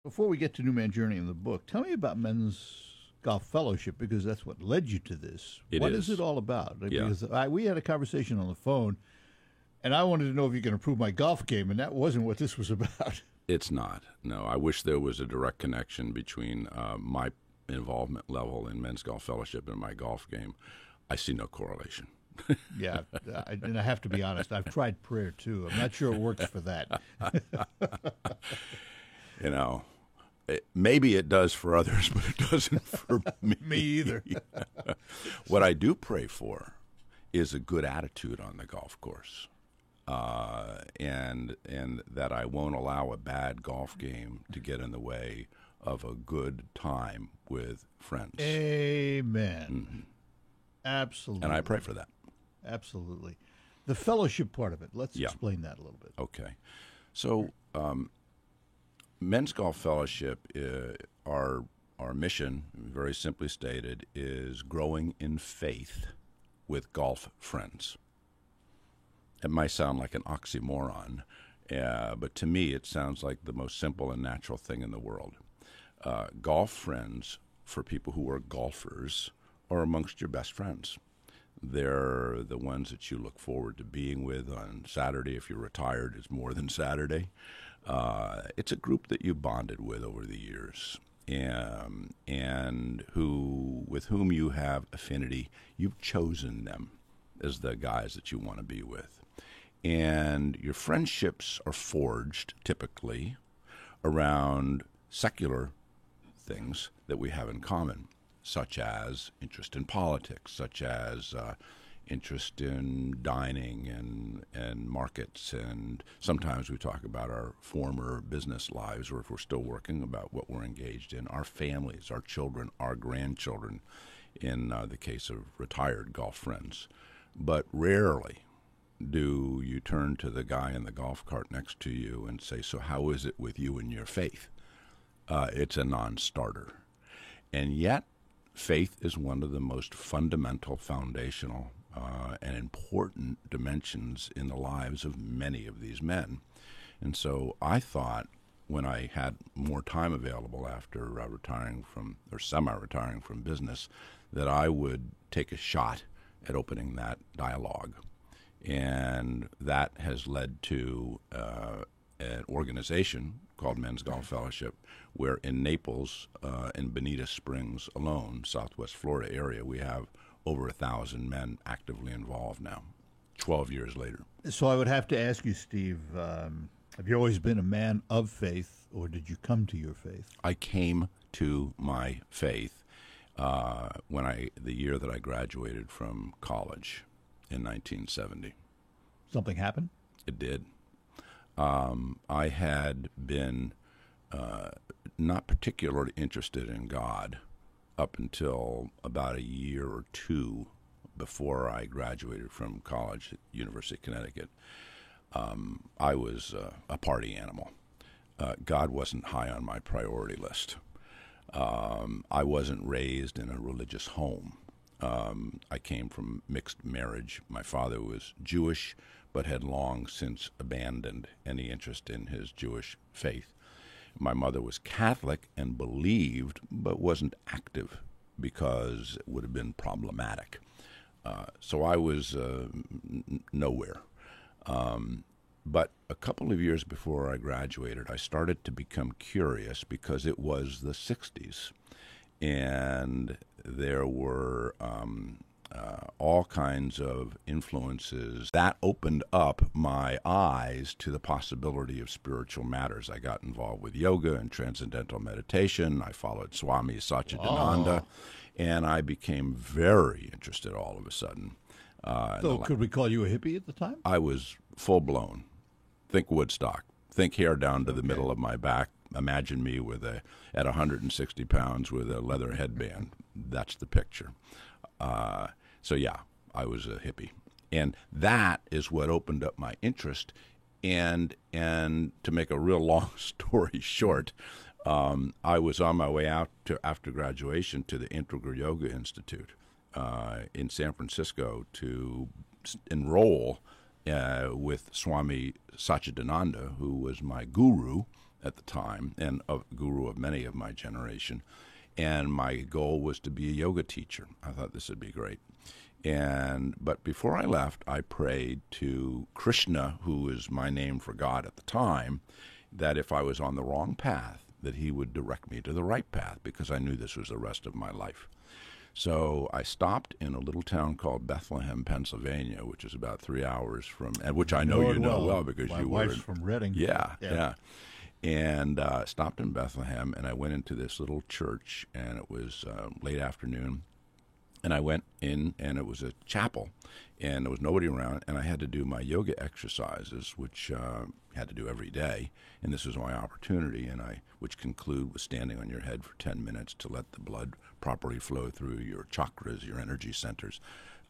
Before we get to New Man Journey in the book, tell me about Men's Golf Fellowship, because that's what led you to this. What is it all about? Yeah. Because we had a conversation on the phone, and I wanted to know if you can improve my golf game, and that wasn't what this was about. It's not. No, I wish there was a direct connection between my involvement level in Men's Golf Fellowship and my golf game. I see no correlation. Yeah, and I have to be honest, I've tried prayer too. I'm not sure it works for that. You know, maybe it does for others, but it doesn't for me. Me either. What I do pray for is a good attitude on the golf course, and that I won't allow a bad golf game to get in the way of a good time with friends. Amen. Mm-hmm. Absolutely. And I pray for that. Absolutely. The fellowship part of it, let's Yeah. explain that a little bit. Okay. So, Men's Golf Fellowship, our mission, very simply stated, is growing in faith with golf friends. It might sound like an oxymoron, but to me it sounds like the most simple and natural thing in the world. Golf friends, for people who are golfers, are amongst your best friends. They're the ones that you look forward to being with on Saturday. If you're retired, it's more than Saturday. It's a group that you bonded with over the years, and with whom you have affinity. You've chosen them as the guys that you want to be with. And your friendships are forged typically around secular things that we have in common, such as interest in politics, such as interest in dining and markets, and sometimes we talk about our former business lives, or if we're still working, about what we're engaged in, our families, our children, our grandchildren, in the case of retired golf friends. But rarely do you turn to the guy in the golf cart next to you and say, so how is it with you and your faith? It's a non-starter. And yet, faith is one of the most fundamental, foundational, and important dimensions in the lives of many of these men. And so I thought, when I had more time available after retiring from, or semi-retiring from business, that I would take a shot at opening that dialogue. And that has led to an organization called Men's Golf Fellowship, where in Naples and Bonita Springs alone, Southwest Florida area, we have over 1,000 men actively involved now, 12 years later. So I would have to ask you, Steve, have you always been a man of faith, or did you come to your faith? I came to my faith the year that I graduated from college in 1970. Something happened? It did. I had been not particularly interested in God up until about a year or two before I graduated from college at University of Connecticut. I was a party animal. God wasn't high on my priority list. I wasn't raised in a religious home. I came from mixed marriage. My father was Jewish, but had long since abandoned any interest in his Jewish faith. My mother was Catholic and believed, but wasn't active because it would have been problematic. So I was nowhere. But a couple of years before I graduated, I started to become curious because it was the 60s. And there were all kinds of influences that opened up my eyes to the possibility of spiritual matters. I got involved with yoga and transcendental meditation. I followed Swami Satchidananda, and I became very interested all of a sudden. So could we call you a hippie at the time? I was full-blown. Think Woodstock. Think hair down to the middle of my back. Imagine me at 160 pounds with a leather headband. That's the picture. So yeah, I was a hippie, and that is what opened up my interest. And to make a real long story short, I was on my way out after graduation to the Integral Yoga Institute in San Francisco to enroll with Swami Satchidananda, who was my guru at the time and a guru of many of my generation. And my goal was to be a yoga teacher. I thought this would be great. But before I left, I prayed to Krishna, who is my name for God at the time, that if I was on the wrong path, that he would direct me to the right path, because I knew this was the rest of my life. So I stopped in a little town called Bethlehem, Pennsylvania, which is about 3 hours from, and which I know you know well because my you wife's were from Reading. Yeah. And stopped in Bethlehem, and I went into this little church, and it was late afternoon. And I went in, and it was a chapel, and there was nobody around, and I had to do my yoga exercises, which I had to do every day, and this was my opportunity, which conclude with standing on your head for 10 minutes to let the blood properly flow through your chakras, your energy centers.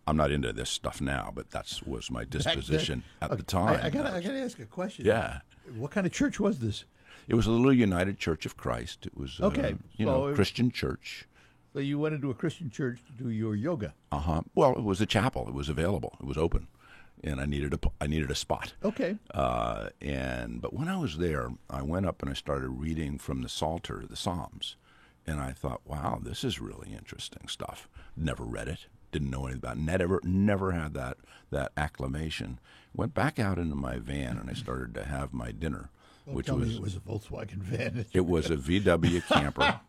I'm not into this stuff now, but that was my disposition at the time. I gotta ask a question. Yeah. What kind of church was this? It was a little United Church of Christ. It was, Christian church. So you went into a Christian church to do your yoga. Well, it was a chapel. It was available. It was open, and I needed a spot. Okay. But when I was there, I went up and I started reading from the Psalter, the Psalms, and I thought, wow, this is really interesting stuff. Never read it. Didn't know anything about it. Never had that acclamation. Went back out into my van and I started to have my dinner, It was a Volkswagen van. It was a VW camper.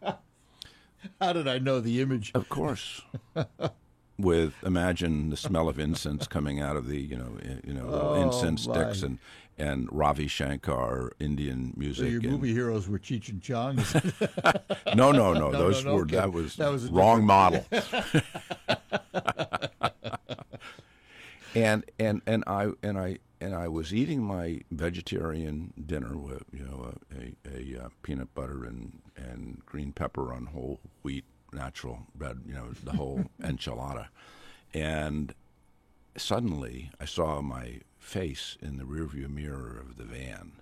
How did I know the image? Of course. Imagine the smell of incense coming out of the little incense sticks and Ravi Shankar Indian music. So your movie heroes were Cheech and Chong? No. Okay. That was a wrong model. And I was eating my vegetarian dinner with a peanut butter and green pepper on whole wheat natural bread, the whole enchilada. And suddenly I saw my face in the rearview mirror of the van,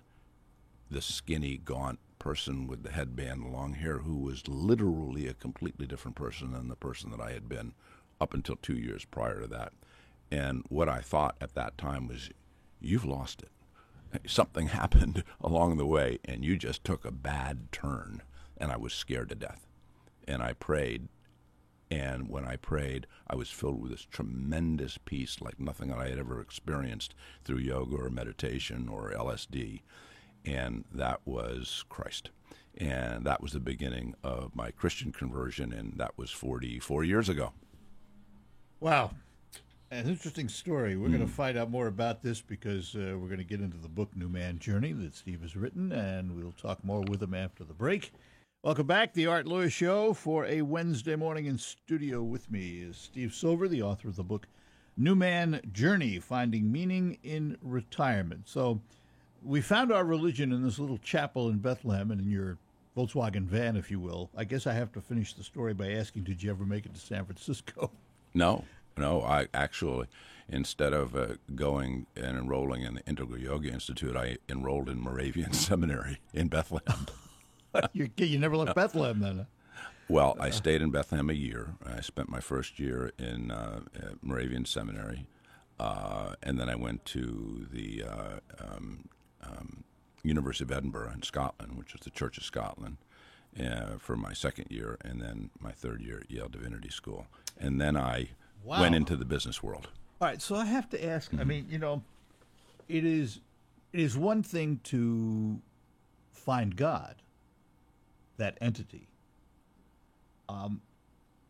the skinny, gaunt person with the headband and long hair, who was literally a completely different person than the person that I had been up until 2 years prior to that. And what I thought at that time was, you've lost it. Something happened along the way, and you just took a bad turn. And I was scared to death. And I prayed, and when I prayed, I was filled with this tremendous peace like nothing that I had ever experienced through yoga or meditation or LSD. And that was Christ. And that was the beginning of my Christian conversion, and that was 44 years ago. Wow. An interesting story. We're going to find out more about this because we're going to get into the book New Man Journey that Steve has written, and we'll talk more with him after the break. Welcome back, The Art Lewis Show. For a Wednesday morning in studio with me is Steve Silver, the author of the book New Man Journey, Finding Meaning in Retirement. So we found our religion in this little chapel in Bethlehem and in your Volkswagen van, if you will. I guess I have to finish the story by asking, did you ever make it to San Francisco? No, I actually, instead of going and enrolling in the Integral Yoga Institute, I enrolled in Moravian Seminary in Bethlehem. You never left Bethlehem then? Well, I stayed in Bethlehem a year. I spent my first year in Moravian Seminary, and then I went to the University of Edinburgh in Scotland, which is the Church of Scotland, for my second year, and then my third year at Yale Divinity School. And then I went into the business world. All right, so I have to ask, I mean, it is one thing to find God, that entity.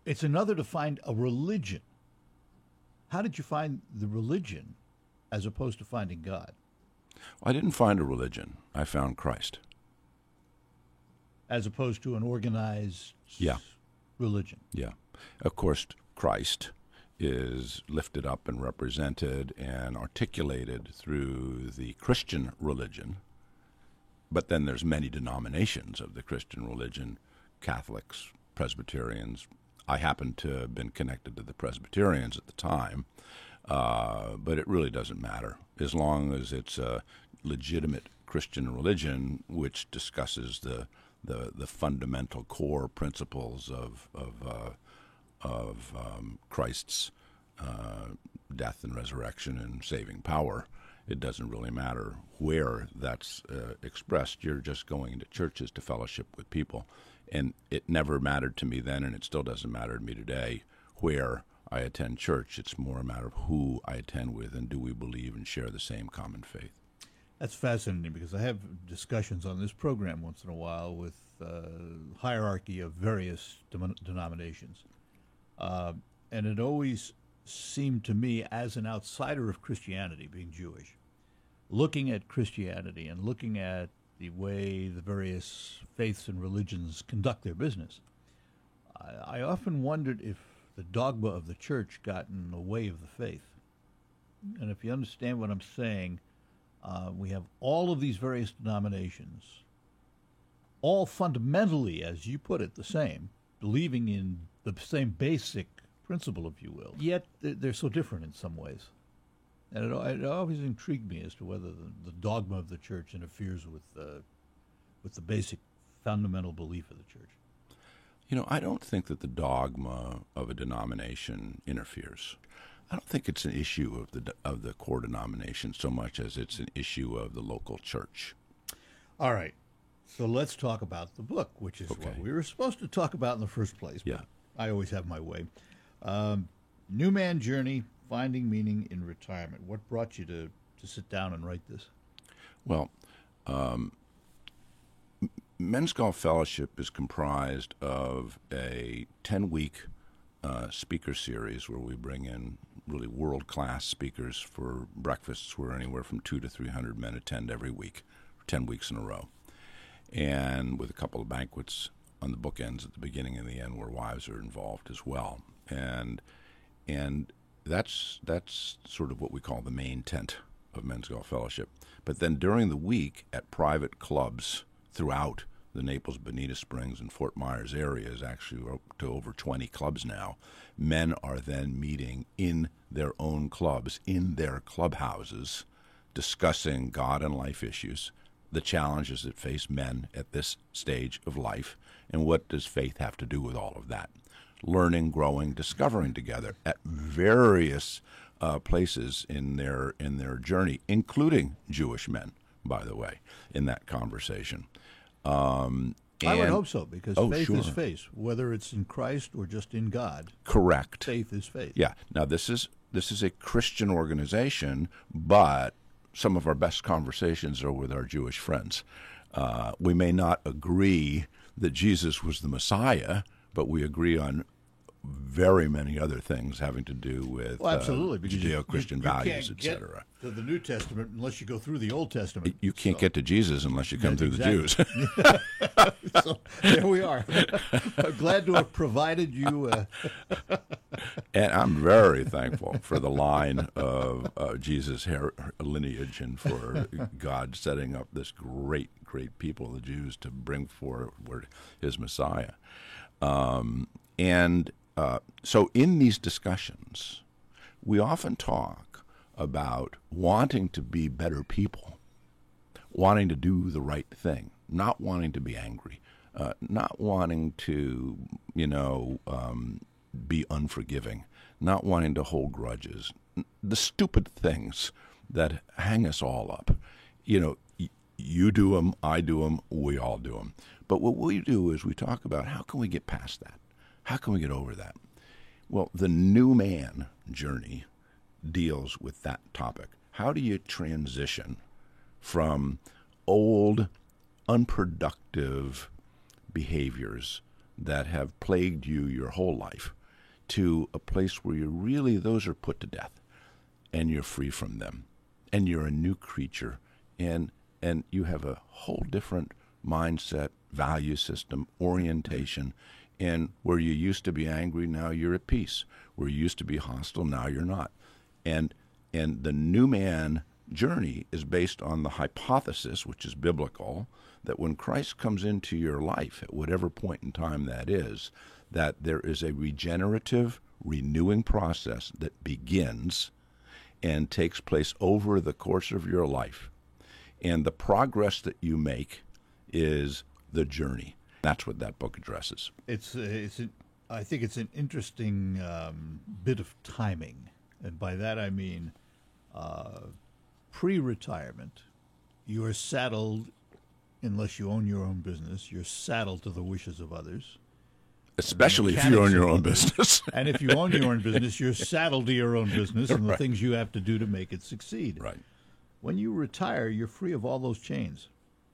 It's another to find a religion. How did you find the religion as opposed to finding God? I didn't find a religion. I found Christ. As opposed to an organized religion. Yeah. Of course, Christ is lifted up and represented and articulated through the Christian religion. But then there's many denominations of the Christian religion, Catholics, Presbyterians. I happen to have been connected to the Presbyterians at the time, but it really doesn't matter as long as it's a legitimate Christian religion which discusses the fundamental core principles of Christ's death and resurrection and saving power. it doesn't really matter where that's expressed. You're just going to churches to fellowship with people. And it never mattered to me then, and it still doesn't matter to me today, where I attend church. It's more a matter of who I attend with and do we believe and share the same common faith. That's fascinating because I have discussions on this program once in a while with hierarchy of various denominations. And it always seemed to me, as an outsider of Christianity, being Jewish, looking at Christianity and looking at the way the various faiths and religions conduct their business, I often wondered if the dogma of the church got in the way of the faith. And if you understand what I'm saying, we have all of these various denominations, all fundamentally, as you put it, the same, believing in the same basic principle, if you will, yet they're so different in some ways. And it always intrigued me as to whether the dogma of the church interferes with the basic fundamental belief of the church. You know, I don't think that the dogma of a denomination interferes. I don't think it's an issue of the core denomination so much as it's an issue of the local church. All right. So let's talk about the book, which is what we were supposed to talk about in the first place. But yeah. I always have my way. New Man Journey, Finding Meaning in Retirement. What brought you to sit down and write this? Well, Men's Golf Fellowship is comprised of a 10-week speaker series where we bring in really world-class speakers for breakfasts where anywhere from 200 to 300 men attend every week, 10 weeks in a row, and with a couple of banquets on the bookends at the beginning and the end where wives are involved as well. And that's sort of what we call the main tent of Men's Golf Fellowship. But then during the week at private clubs throughout the Naples, Bonita Springs, and Fort Myers areas, actually up to over 20 clubs now, men are then meeting in their own clubs, in their clubhouses, discussing God and life issues, the challenges that face men at this stage of life, and what does faith have to do with all of that. Learning, growing, discovering together at various places in their journey, including Jewish men, by the way, in that conversation. I would hope so, because faith sure. is faith, whether it's in Christ or just in God. Correct. Faith is faith. Yeah. Now this is a Christian organization, but some of our best conversations are with our Jewish friends. We may not agree that Jesus was the Messiah, but we agree on very many other things having to do with absolutely, Judeo-Christian values, etc. etc. To the New Testament unless you go through the Old Testament. You can't get to Jesus unless you come through the Jews. So there we are. I'm glad to have provided you. And I'm very thankful for the line of Jesus' lineage and for God setting up this great people, the Jews, to bring forward his Messiah. So in these discussions, we often talk about wanting to be better people, wanting to do the right thing, not wanting to be angry, not wanting to, be unforgiving, not wanting to hold grudges, the stupid things that hang us all up. You do them, I do them, we all do them. But what we do is we talk about how can we get past that? How can we get over that? Well, the New Man journey deals with that topic. How do you transition from old, unproductive behaviors that have plagued you your whole life to a place where those are put to death and you're free from them and you're a new creature and you have a whole different mindset, value system, orientation, and where you used to be angry, now you're at peace. Where you used to be hostile, now you're not. And the New Man journey is based on the hypothesis, which is biblical, that when Christ comes into your life, at whatever point in time that is, that there is a regenerative, renewing process that begins and takes place over the course of your life. And the progress that you make is the journey. That's what that book addresses. I think it's an interesting bit of timing, and by that I mean pre-retirement, you are saddled, unless you own your own business, you're saddled to the wishes of others. Especially if you own your own business. And if you own your own business, you're saddled to your own business and the Right. things you have to do to make it succeed. Right. When you retire, you're free of all those chains.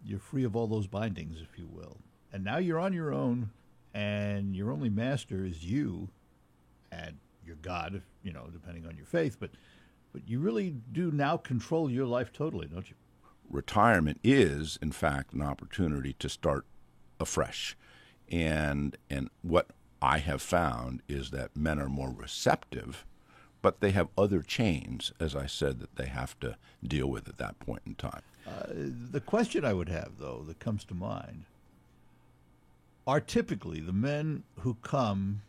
You're free of all those bindings, if you will. And now you're on your own, and your only master is you and your God, depending on your faith. But you really do now control your life totally, don't you? Retirement is, in fact, an opportunity to start afresh. And what I have found is that men are more receptive, but they have other chains, as I said, that they have to deal with at that point in time. The question I would have, though, that comes to mind, are typically the men who come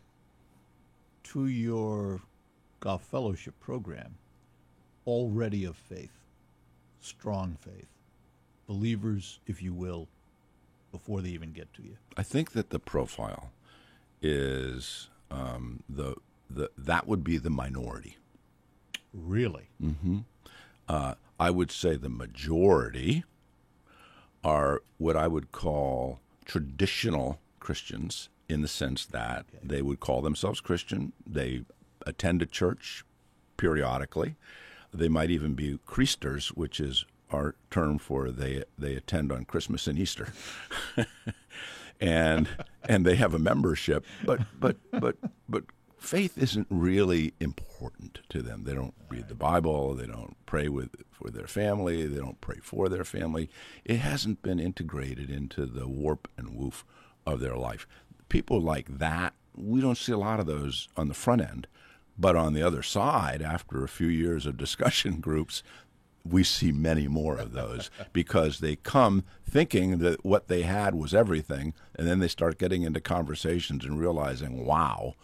to your golf fellowship program already of faith, strong faith, believers, if you will, before they even get to you? I think that the profile is that would be the minority. Really? I would say the majority are what I would call traditional Christians, in the sense that they would call themselves Christian. They attend a church periodically. They might even be Christers, which is our term for they attend on Christmas and Easter. and they have a membership, but faith isn't really important to them. They don't read the Bible. They don't pray for their family. They don't pray for their family. It hasn't been integrated into the warp and woof of their life. People like that, we don't see a lot of those on the front end. But on the other side, after a few years of discussion groups, we see many more of those because they come thinking that what they had was everything, and then they start getting into conversations and realizing, wow,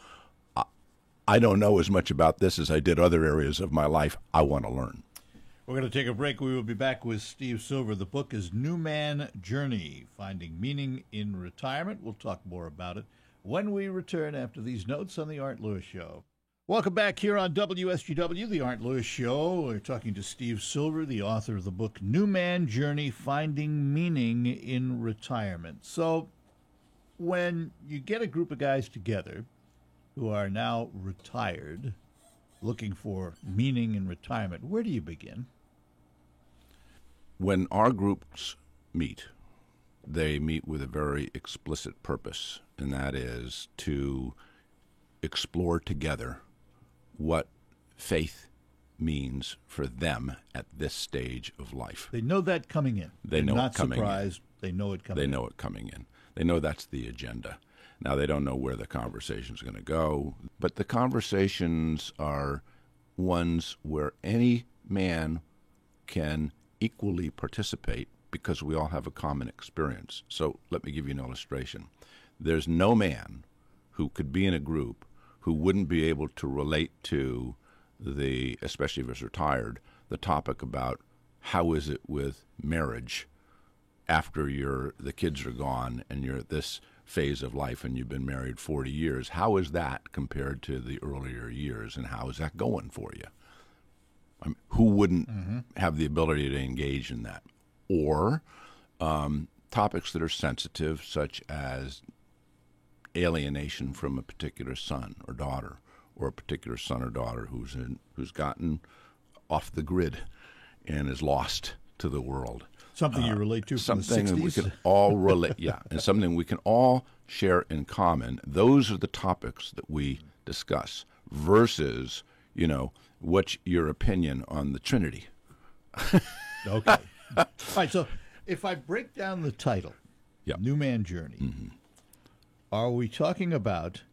I don't know as much about this as I did other areas of my life. I want to learn. We're going to take a break. We will be back with Steve Silver. The book is New Man Journey, Finding Meaning in Retirement. We'll talk more about it when we return after these notes on The Art Lewis Show. Welcome back here on WSGW, The Art Lewis Show. We're talking to Steve Silver, the author of the book New Man Journey, Finding Meaning in Retirement. So when you get a group of guys together who are now retired, looking for meaning in retirement, where do you begin? When our groups meet, they meet with a very explicit purpose, and that is to explore together what faith means for them at this stage of life. They know that coming in. They know not it coming surprised. They know it coming in. They know it coming in. They know that's the agenda. Now, they don't know where the conversation's going to go, but the conversations are ones where any man can equally participate because we all have a common experience. So let me give you an illustration. There's no man who could be in a group who wouldn't be able to relate to the, especially if he's retired, the topic about how is it with marriage after the kids are gone and you're at this phase of life and you've been married 40 years. How is that compared to the earlier years, and how is that going for you? Who wouldn't have the ability to engage in that? Or topics that are sensitive, such as alienation from a particular son or daughter, or a particular son or daughter who's gotten off the grid and is lost to the world. Something you relate to from the 60s? Something we can all relate, and something we can all share in common. Those are the topics that we discuss versus, what's your opinion on the Trinity? Okay. All right, so if I break down the title, New Man Journey, are we talking about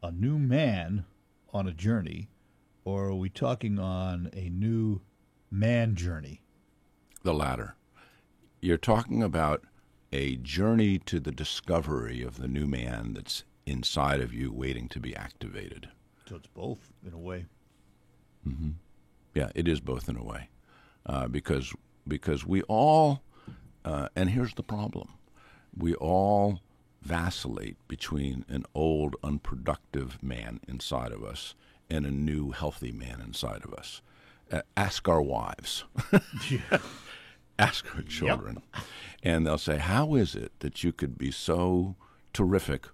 a new man on a journey, or are we talking on a new man journey? The latter. You're talking about a journey to the discovery of the new man that's inside of you waiting to be activated. So it's both, in a way. Mm-hmm. Yeah, it is both in a way. Because we all, and here's the problem, we all vacillate between an old, unproductive man inside of us and a new, healthy man inside of us. ask our wives, ask our children, and they'll say, how is it that you could be so terrific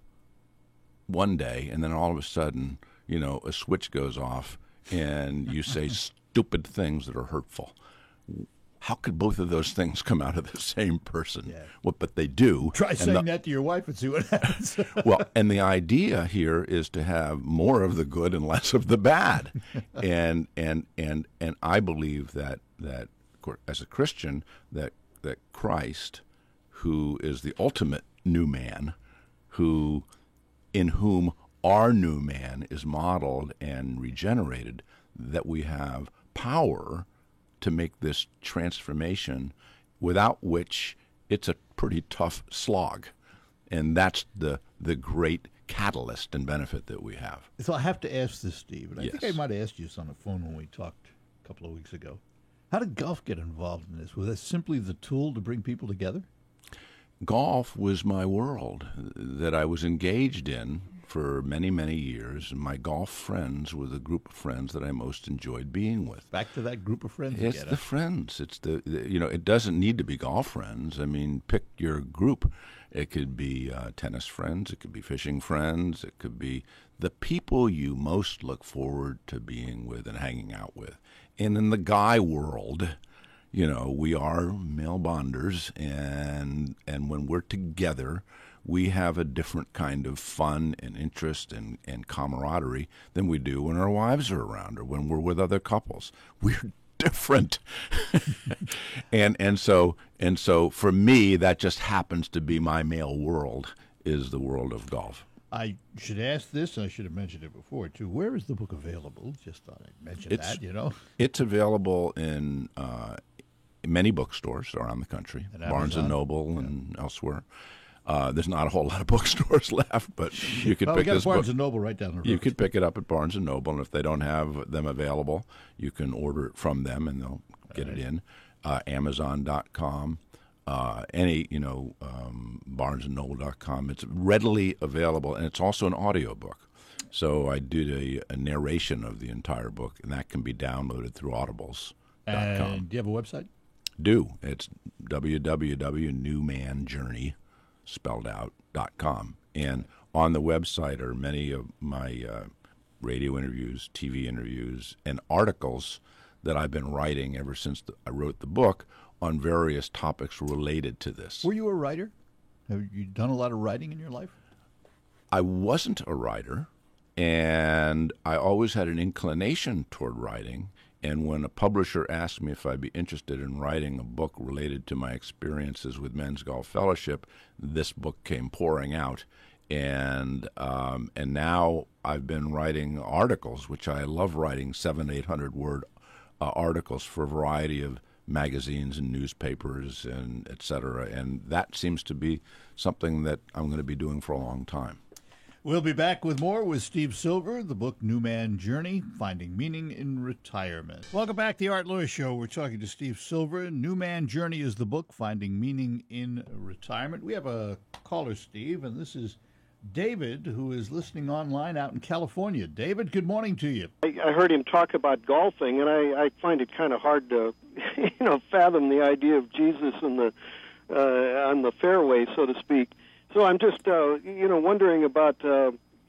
one day, and then all of a sudden, a switch goes off, and you say stupid things that are hurtful? How could both of those things come out of the same person? Yeah. Well, but they do. Try saying that to your wife and see what happens. Well, and the idea here is to have more of the good and less of the bad, and I believe that as a Christian that Christ, who is the ultimate new man, in whom our new man is modeled and regenerated, that we have power to make this transformation, without which it's a pretty tough slog. And that's the great catalyst and benefit that we have. So I have to ask this, Steve, and I Yes. think I might have asked you this on the phone when we talked a couple of weeks ago. How did golf get involved in this? Was it simply the tool to bring people together? Golf was my world that I was engaged in for many, many years. And my golf friends were the group of friends that I most enjoyed being with. Back to that group of friends It's again. the friends. It's it doesn't need to be golf friends. I mean, pick your group. It could be tennis friends. It could be fishing friends. It could be the people you most look forward to being with and hanging out with. And in the guy world, we are male bonders, and when we're together, we have a different kind of fun and interest and camaraderie than we do when our wives are around or when we're with other couples. We're different. and so for me, that just happens to be my male world, is the world of golf. I should ask this, and I should have mentioned it before, too. Where is the book available? Just thought I'd mention that. It's available in many bookstores around the country, And Barnes Amazon? and Noble and elsewhere. There's not a whole lot of bookstores left, but you could Well, we pick got this Barnes book. and Noble right down the road. You could pick it up at Barnes and Noble, and if they don't have them available, you can order it from them, and they'll get it in. Amazon.com, BarnesandNoble.com. It's readily available, and it's also an audiobook. So I did a narration of the entire book, and that can be downloaded through Audibles.com. And do you have a website? It's www.newmanjourney.com. And on the website are many of my radio interviews, TV interviews, and articles that I've been writing ever since I wrote the book on various topics related to this. Were you a writer? Have you done a lot of writing in your life? I wasn't a writer, and I always had an inclination toward writing. And when a publisher asked me if I'd be interested in writing a book related to my experiences with Men's Golf Fellowship, this book came pouring out. And now I've been writing articles, which I love writing 700-800 word articles for a variety of magazines and newspapers and et cetera. And that seems to be something that I'm going to be doing for a long time. We'll be back with more with Steve Silver, the book New Man Journey, Finding Meaning in Retirement. Welcome back to the Art Lewis Show. We're talking to Steve Silver. New Man Journey is the book, Finding Meaning in Retirement. We have a caller, Steve, and this is David, who is listening online out in California. David, good morning to you. I heard him talk about golfing, and I find it kind of hard to, fathom the idea of Jesus in the on the fairway, so to speak. So I'm just, wondering about,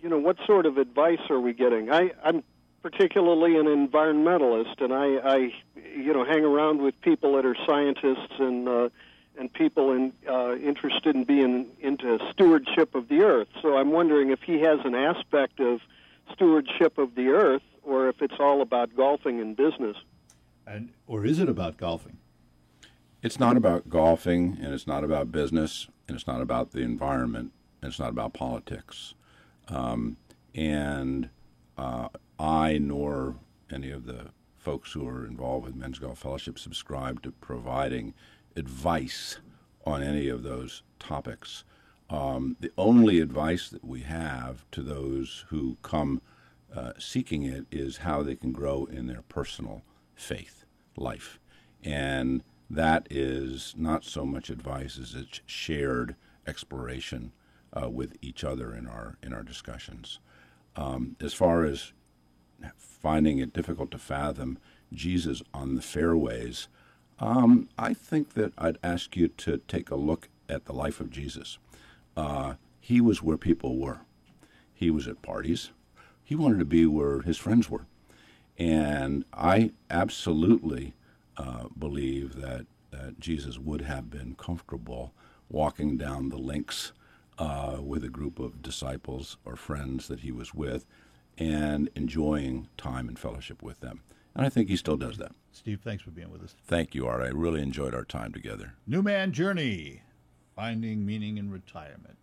what sort of advice are we getting? I'm particularly an environmentalist, and I hang around with people that are scientists and people interested in being into stewardship of the earth. So I'm wondering if he has an aspect of stewardship of the earth, or if it's all about golfing and business. Or is it about golfing? It's not about golfing, and it's not about business, and it's not about the environment, and it's not about politics. I nor any of the folks who are involved with Men's Golf Fellowship subscribe to providing advice on any of those topics. The only advice that we have to those who come seeking it is how they can grow in their personal faith life. And that is not so much advice as it's shared exploration with each other in our discussions. As far as finding it difficult to fathom Jesus on the fairways, I think that I'd ask you to take a look at the life of Jesus. He was where people were. He was at parties. He wanted to be where his friends were. And I absolutely believe that Jesus would have been comfortable walking down the links with a group of disciples or friends that he was with and enjoying time and fellowship with them. And I think he still does that. Steve, thanks for being with us. Thank you, Art. I really enjoyed our time together. New Man Journey, Finding Meaning in Retirement.